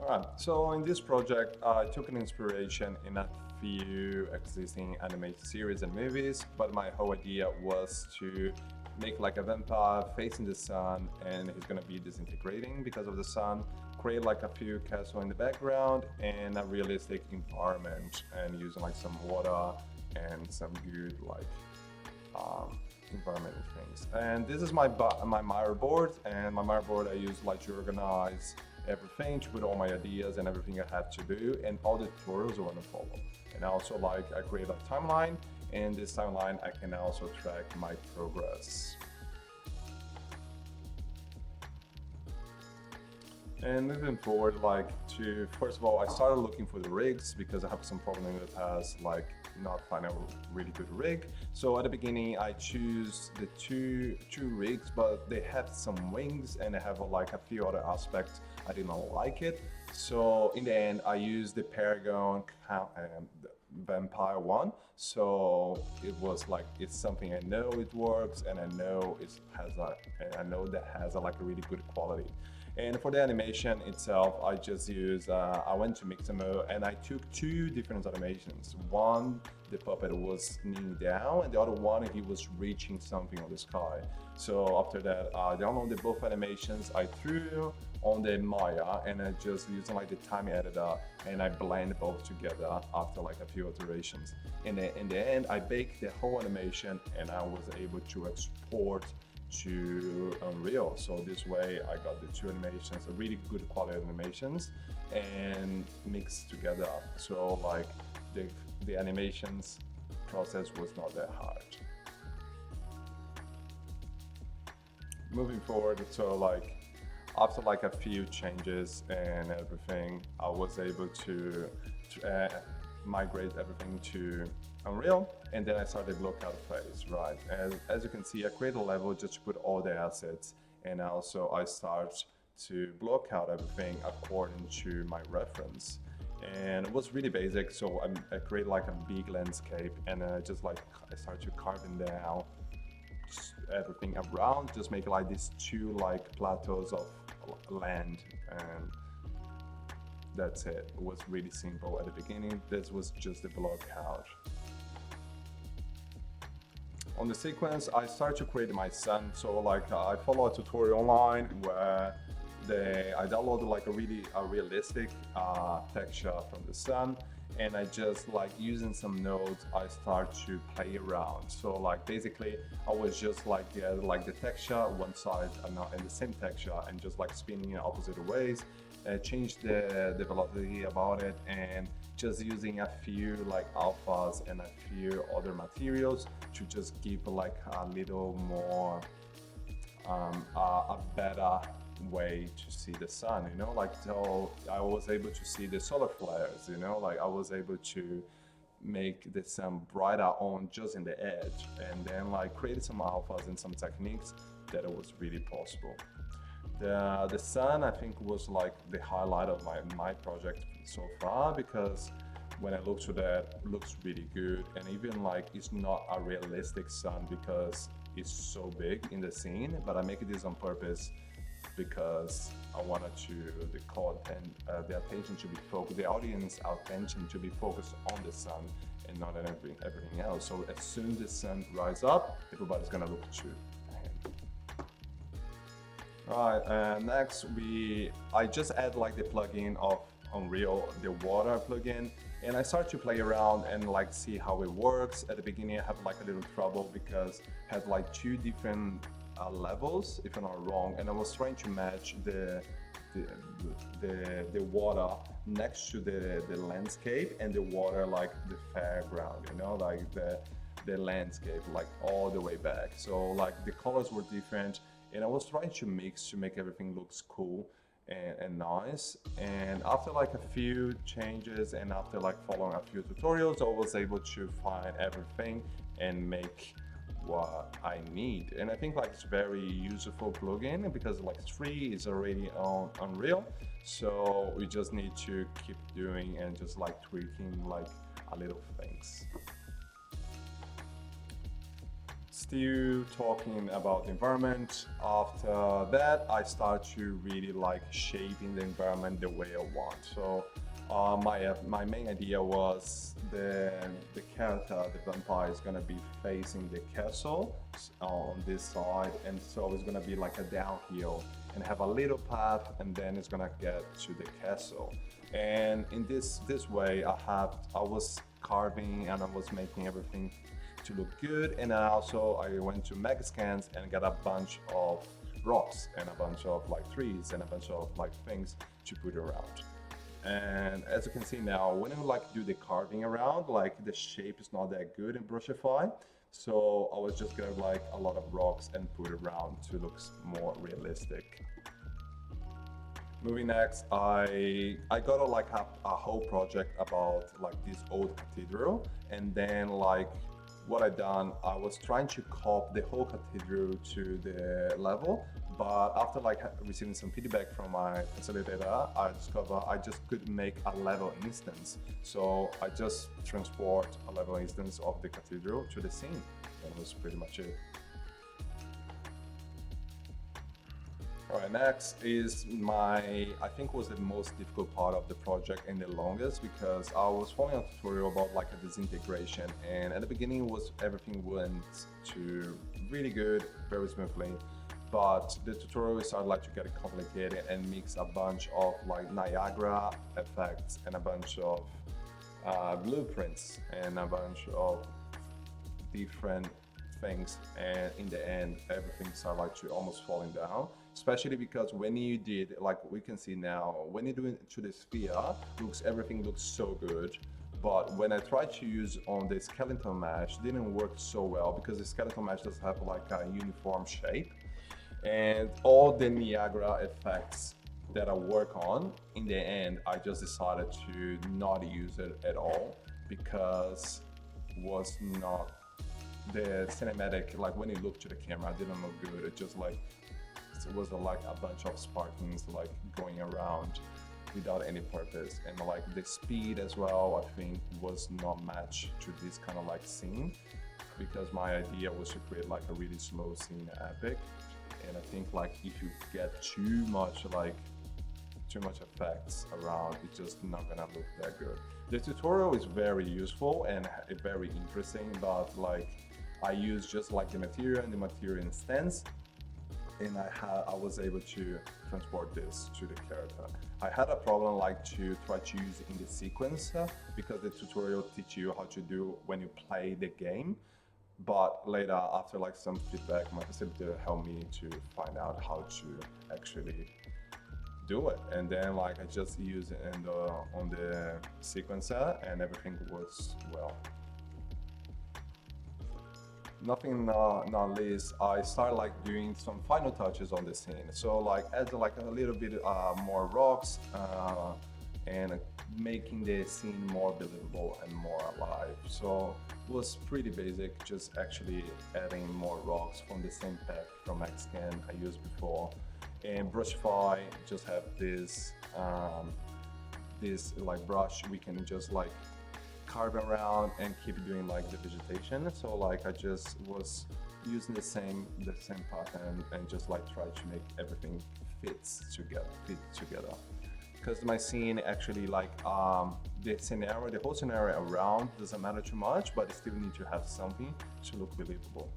Alright, so in this project, I took an inspiration in a few existing animated series and movies, but my whole idea was to make like a vampire facing the sun and he's gonna be disintegrating because of the sun, create like a few castle in the background and a realistic environment and using like some water and some good like environmental things. And this is my Miro board, and my Miro board I use like to organize everything, to put all my ideas and everything I have to do, and all the tutorials I want to follow. And also like I create a timeline, and this timeline I can also track my progress. And moving forward, like to first of all, I started looking for the rigs because I have some problem in the past, like not finding a really good rig. So at the beginning, I choose the two rigs, but they have some wings and they have like a few other aspects I did not like it. So in the end, I used the Paragon Vampire one. So it was like it's something I know it works, and I know that has like a really good quality. And for the animation itself, I just use, I went to Mixamo and I took two different animations. One, the puppet was kneeling down, and the other one, he was reaching something on the sky. So after that, I downloaded both animations, I threw on the Maya, and I just using like the time editor, and I blend both together after like a few iterations. And then in the end, I baked the whole animation, and I was able to export to Unreal. So this way I got the two animations, a really good quality animations, and mixed together. So like the animations process was not that hard. Moving forward, so like after like a few changes and everything, I was able to migrate everything to Unreal, and then I started lookout phase, right? And as you can see, I create a level just to put all the assets, and also I start to block out everything according to my reference. And it was really basic, so I create like a big landscape, and I start to carving down everything around, just make like these two like plateaus of land, and that's it. It was really simple at the beginning. This was just the block out. On the sequence, I start to create my sun. So like I follow a tutorial online where I downloaded like a realistic texture from the sun, and I just like using some nodes, I start to play around. So like basically I was just like get like the texture one side and the same texture, and just like spinning in opposite ways, change the velocity about it, and just using a few like alphas and a few other materials to just give like a little more a better way to see the sun, you know, like so I was able to see the solar flares, you know, like I was able to make the sun brighter on just in the edge, and then like create some alphas and some techniques that it was really possible. The sun, I think, was like the highlight of my project so far, because when I look to that, it looks really good, and even like it's not a realistic sun because it's so big in the scene, but I make this on purpose because I wanted the attention to be focused, the audience attention to be focused on the sun and not on everything else. So as soon as the sun rises up, everybody's gonna look to him. Right, and next I just add like the plugin of Unreal, the water plugin, and I start to play around and like see how it works. At the beginning I have like a little trouble because I had like two different levels, if I'm not wrong, and I was trying to match the water next to the landscape, and the water like the fairground, you know, like the landscape like all the way back. So like the colors were different, and I was trying to mix to make everything looks cool and nice. And after like a few changes and after like following a few tutorials, I was able to find everything and make what I need. And I think like it's very useful plugin because like it's free, it's already on Unreal, so we just need to keep doing and just like tweaking like a little things. Still talking about the environment. After that, I start to really like shaping the environment the way I want. So my main idea was the character, the vampire, is gonna be facing the castle on this side, and so it's gonna be like a downhill and have a little path, and then it's gonna get to the castle. And in this way, I was carving and I was making everything to look good, and I went to Megascans and got a bunch of rocks and a bunch of like trees and a bunch of like things to put around. And as you can see now, when I like do the carving around, like the shape is not that good in Brushify, so I was just gonna like a lot of rocks and put around to look more realistic. Moving next, I got a whole project about like this old cathedral, and then like what I done, I was trying to copy the whole cathedral to the level, but after like receiving some feedback from my facilitator, I discovered I just couldn't make a level instance. So I just transport a level instance of the cathedral to the scene. That was pretty much it. Alright, next is I think was the most difficult part of the project and the longest, because I was following a tutorial about like a disintegration, and at the beginning everything went to really good, very smoothly, but the tutorial started like to get complicated and mix a bunch of like Niagara effects and a bunch of blueprints and a bunch of different things, and in the end everything started like to almost falling down, especially because when you did, like we can see now, when you do it to the sphere, everything looks so good, but when I tried to use on the skeleton mesh, it didn't work so well, because the skeleton mesh does have like a uniform shape, and all the Niagara effects that I work on, in the end I just decided to not use it at all, because it was not the cinematic, like when you look to the camera, it didn't look good. It just like, it was like a bunch of sparklings like going around without any purpose, and like the speed as well, I think was not matched to this kind of like scene, because my idea was to create like a really slow scene epic, and I think like if you get too much effects around, it's just not gonna look that good. The tutorial is very useful and very interesting, but like I use just like the material and the material instance, and I was able to transport this to the character. I had a problem like to try to use it in the sequence, because the tutorial teach you how to do when you play the game, but later, after like some feedback, my facilitator helped me to find out how to actually do it, and then like I just use it on the sequencer, and everything works well. Nothing not least, I started like doing some final touches on the scene. So like add like a little bit more rocks and making the scene more believable and more alive. So it was pretty basic, just actually adding more rocks from the same pack from Xscan I used before. And Brushify just have this like brush, we can just like carve around and keep doing like the vegetation. So like I just was using the same pattern and just like try to make everything fit together. Because my scene actually like the whole scenario around doesn't matter too much, but it still need to have something to look believable.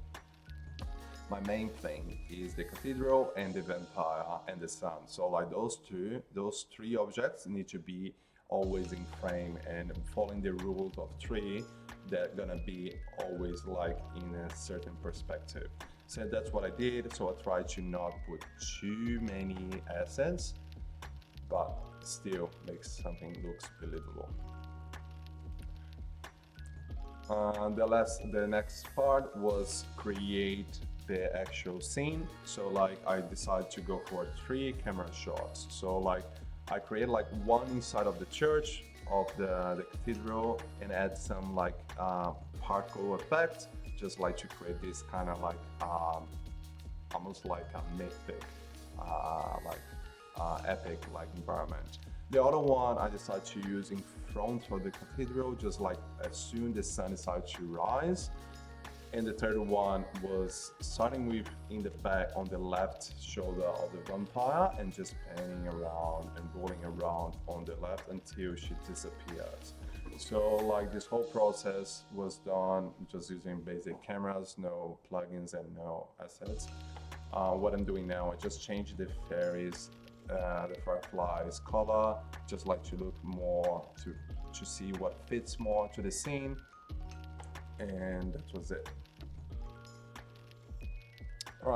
My main thing is the cathedral and the vampire and the sun. So like those three objects need to be always in frame and following the rules of three, they're gonna be always like in a certain perspective. So that's what I did. So I tried to not put too many assets, but still makes something looks believable. The next part was create the actual scene. So like I decided to go for 3 camera shots. So like I created like one inside of the church of the cathedral and add some like parkour effect, just like to create this kind of like almost like a mythic epic like environment. The other one I decided to use in front of the cathedral, just like as soon the sun decided to rise, And the third one was starting with in the back on the left shoulder of the vampire and just panning around and rolling around on the left until she disappears. So like this whole process was done just using basic cameras, no plugins and no assets. What I'm doing now, I just changed the fairies, the fireflies color, just like to look more to see what fits more to the scene. And that was it. All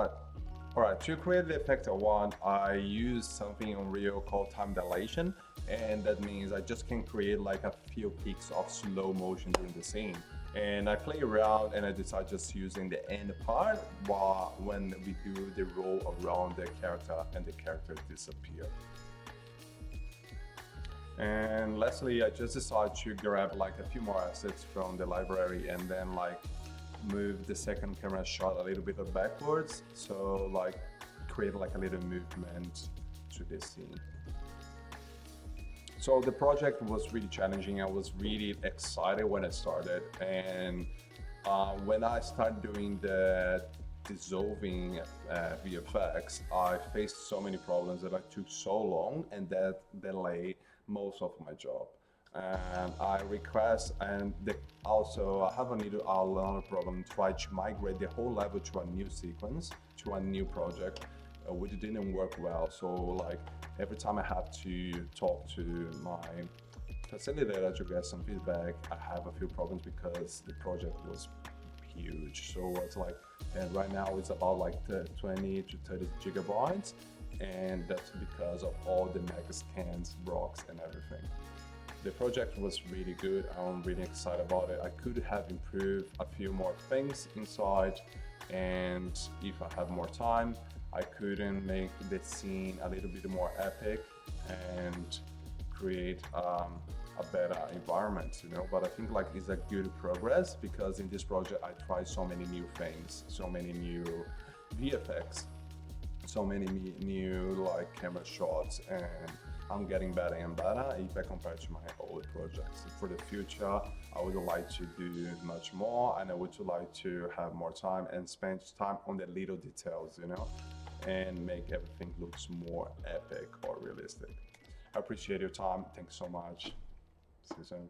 right. To create the effect I want, I use something on Unreal called time dilation, and that means I just can create like a few peaks of slow motion during the scene. And I play around and I decide just using the end part while when we do the roll around the character and the character disappear. And lastly, I just decided to grab like a few more assets from the library and then like move the second camera shot a little bit backwards, so like create like a little movement to this scene. So the project was really challenging. I was really excited when I started, and when I started doing the dissolving VFX, I faced so many problems that I took so long, and that delayed most of my job. And I request, and also I have another problem, try to migrate the whole level to a new sequence, to a new project, which didn't work well. So like every time I have to talk to my facilitator to get some feedback, I have a few problems because the project was huge. So it's like, and right now it's about like 20 to 30 gigabytes, and that's because of all the mega scans, rocks and everything. The project was really good. I'm really excited about it. I could have improved a few more things inside, and if I have more time, I couldn't make the scene a little bit more epic and create a better environment, you know. But I think like it's a good progress because in this project I tried so many new things, so many new VFX, so many new like camera shots, and I'm getting better and better if I compare to my old projects. For the future, I would like to do much more, and I would like to have more time and spend time on the little details, you know, and make everything looks more epic or realistic. I appreciate your time. Thanks so much. See you soon.